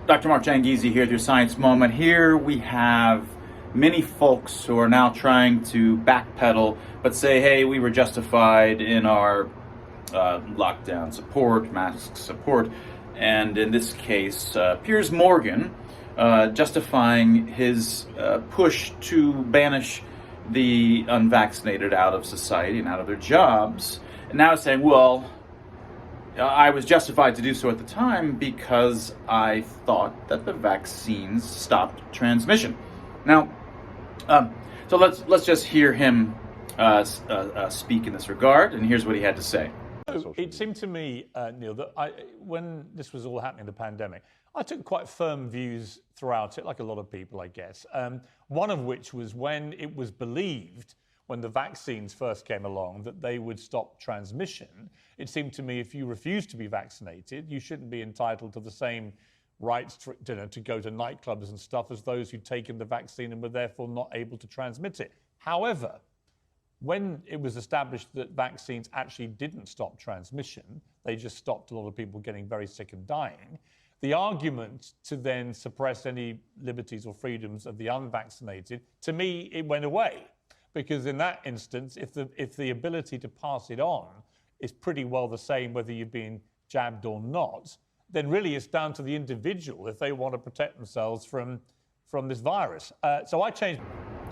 Dr. Mark Jangizi here through Science Moment. Here we have many folks who are now trying to backpedal, but say, hey, we were justified in our lockdown support, mask support, and in this case, Piers Morgan justifying his push to banish the unvaccinated out of society and out of their jobs, and now saying, well, I was justified to do so at the time because I thought that the vaccines stopped transmission. Now, so let's just hear him speak in this regard, and here's what he had to say. It seemed to me, Neil, that when this was all happening, the pandemic, I took quite firm views throughout it, like a lot of people, I guess. One of which was when it was believed, when the vaccines first came along, that they would stop transmission. It seemed to me if you refused to be vaccinated, you shouldn't be entitled to the same rights to go to nightclubs and stuff as those who'd taken the vaccine and were therefore not able to transmit it. However, when it was established that vaccines actually didn't stop transmission, they just stopped a lot of people getting very sick and dying, the argument to then suppress any liberties or freedoms of the unvaccinated, to me, it went away. Because in that instance, if the ability to pass it on is pretty well the same whether you've been jabbed or not, then really it's down to the individual if they want to protect themselves from this virus. So I changed.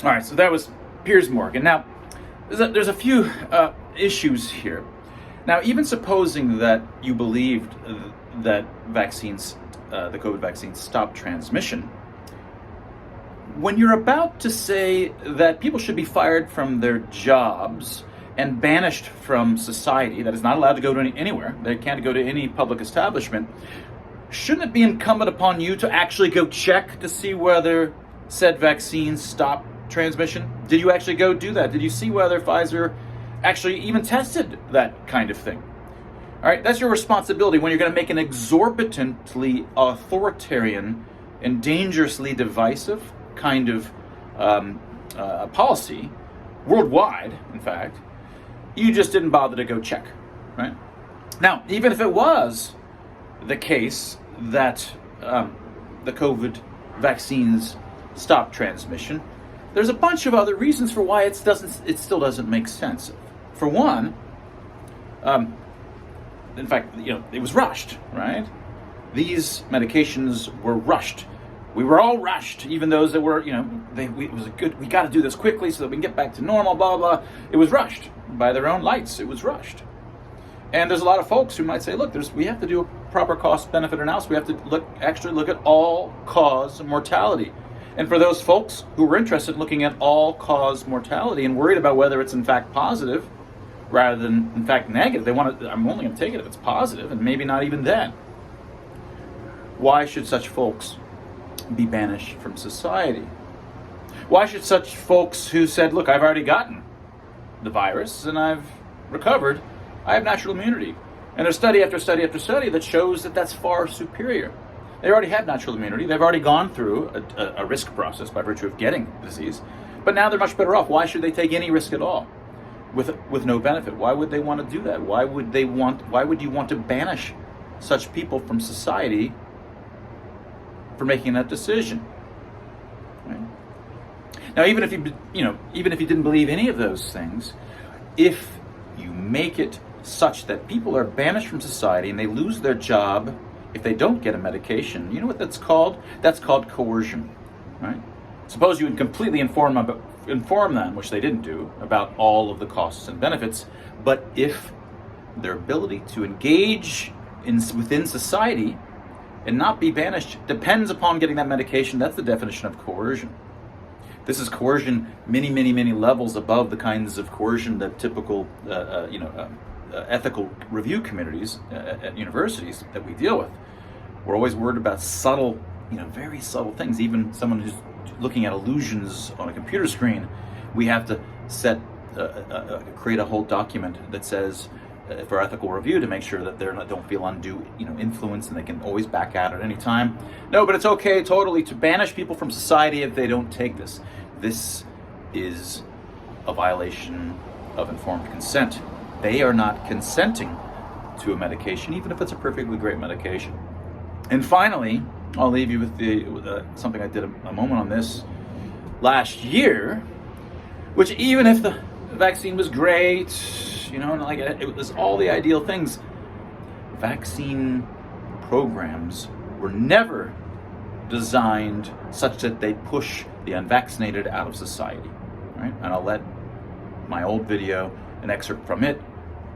All right, so that was Piers Morgan. Now, there's a few issues here. Now, even supposing that you believed that vaccines, the COVID vaccines, stopped transmission, when you're about to say that people should be fired from their jobs and banished from society, that is not allowed to go to anywhere, they can't go to any public establishment, shouldn't it be incumbent upon you to actually go check to see whether said vaccines stop transmission? Did you actually go do that? Did you see whether Pfizer actually even tested that kind of thing? All right, that's your responsibility when you're going to make an exorbitantly authoritarian and dangerously divisive kind of policy, worldwide, in fact. You just didn't bother to go check, right? Now, even if it was the case that the COVID vaccines stop transmission, there's a bunch of other reasons for why it still doesn't make sense. For one, in fact, it was rushed, right? These medications were rushed. We were all rushed, even those that were, it was we got to do this quickly so that we can get back to normal, blah, blah. It was rushed by their own lights. It was rushed. And there's a lot of folks who might say, look, we have to do a proper cost-benefit analysis. We have to actually look at all-cause mortality. And for those folks who were interested in looking at all-cause mortality and worried about whether it's in fact positive rather than in fact negative, I'm only going to take it if it's positive, and maybe not even then. Why should such folks be banished from society? Why should such folks who said, look, I've already gotten the virus and I've recovered, I have natural immunity, and there's study after study after study that shows that that's far superior. They already have natural immunity. They've already gone through a risk process by virtue of getting the disease, but now they're much better off. Why should they take any risk at all with no benefit? Why would they want to do that? Why would you want to banish such people from society for making that decision? Right? Now, even if you didn't believe any of those things, if you make it such that people are banished from society and they lose their job if they don't get a medication, you know what that's called? That's called coercion, right? Suppose you would completely inform them, which they didn't do, about all of the costs and benefits, but if their ability to engage within society and not be banished depends upon getting that medication, that's the definition of coercion. This is coercion many, many, many levels above the kinds of coercion that typical, ethical review communities at universities that we deal with. We're always worried about subtle, very subtle things. Even someone who's looking at illusions on a computer screen, we have to create a whole document that says, for ethical review, to make sure that they don't feel undue, influence, and they can always back out at any time. No, but it's okay totally to banish people from society if they don't take this. This is a violation of informed consent. They are not consenting to a medication, even if it's a perfectly great medication. And finally, I'll leave you with something I did a moment on this last year, which even if the vaccine was great, you know, and like it was all the ideal things, vaccine programs were never designed such that they push the unvaccinated out of society, right? And I'll let my old video, an excerpt from it,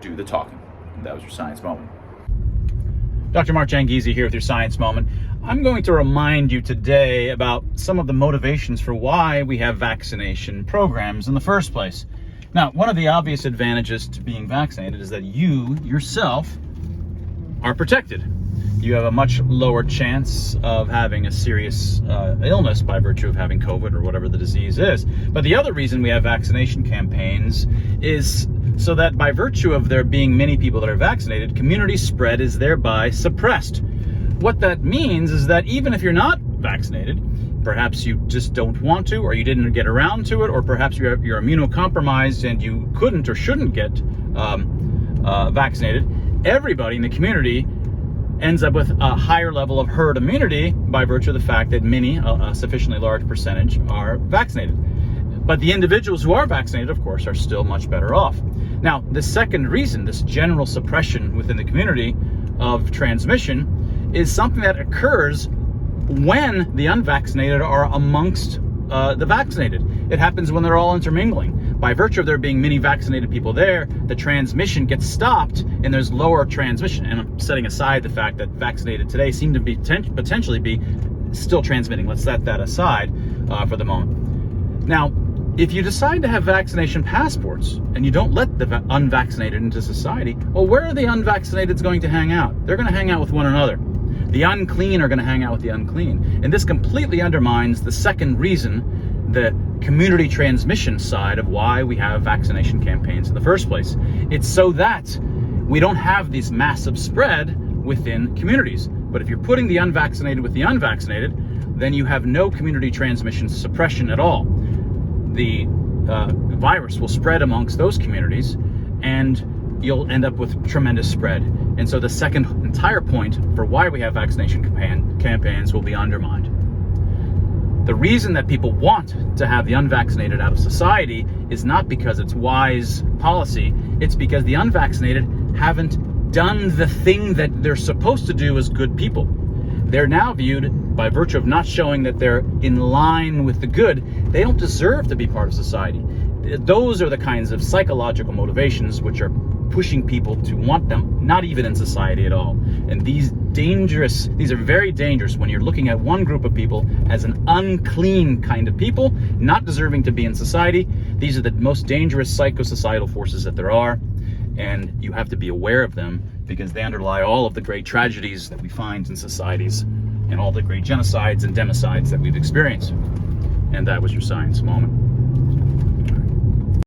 do the talking. And that was your Science Moment. Dr. Mark Janghese here with your Science Moment. I'm going to remind you today about some of the motivations for why we have vaccination programs in the first place. Now, one of the obvious advantages to being vaccinated is that you yourself are protected. You have a much lower chance of having a serious illness by virtue of having COVID or whatever the disease is. But the other reason we have vaccination campaigns is so that by virtue of there being many people that are vaccinated, community spread is thereby suppressed. What that means is that even if you're not vaccinated, perhaps you just don't want to, or you didn't get around to it, or perhaps you're immunocompromised and you couldn't or shouldn't get vaccinated, everybody in the community ends up with a higher level of herd immunity by virtue of the fact that many, a sufficiently large percentage, are vaccinated. But the individuals who are vaccinated, of course, are still much better off. Now, the second reason, this general suppression within the community of transmission, is something that occurs when the unvaccinated are amongst the vaccinated. It happens when they're all intermingling. By virtue of there being many vaccinated people there, the transmission gets stopped and there's lower transmission. And I'm setting aside the fact that vaccinated today seem to be potentially be still transmitting. Let's set that aside for the moment. Now, if you decide to have vaccination passports and you don't let the unvaccinated into society, well, where are the unvaccinated going to hang out? They're going to hang out with one another. The unclean are going to hang out with the unclean. And this completely undermines the second reason, the community transmission side of why we have vaccination campaigns in the first place. It's so that we don't have this massive spread within communities. But if you're putting the unvaccinated with the unvaccinated, then you have no community transmission suppression at all. The virus will spread amongst those communities and you'll end up with tremendous spread. And so the second entire point for why we have vaccination campaigns will be undermined. The reason that people want to have the unvaccinated out of society is not because it's wise policy, it's because the unvaccinated haven't done the thing that they're supposed to do as good people. They're now viewed, by virtue of not showing that they're in line with the good, they don't deserve to be part of society. Those are the kinds of psychological motivations which are pushing people to want them not even in society at all. And these are very dangerous when you're looking at one group of people as an unclean kind of people, not deserving to be in society. These are the most dangerous psychosocietal forces that there are, and you have to be aware of them because they underlie all of the great tragedies that we find in societies and all the great genocides and democides that we've experienced. And that was your Science Moment.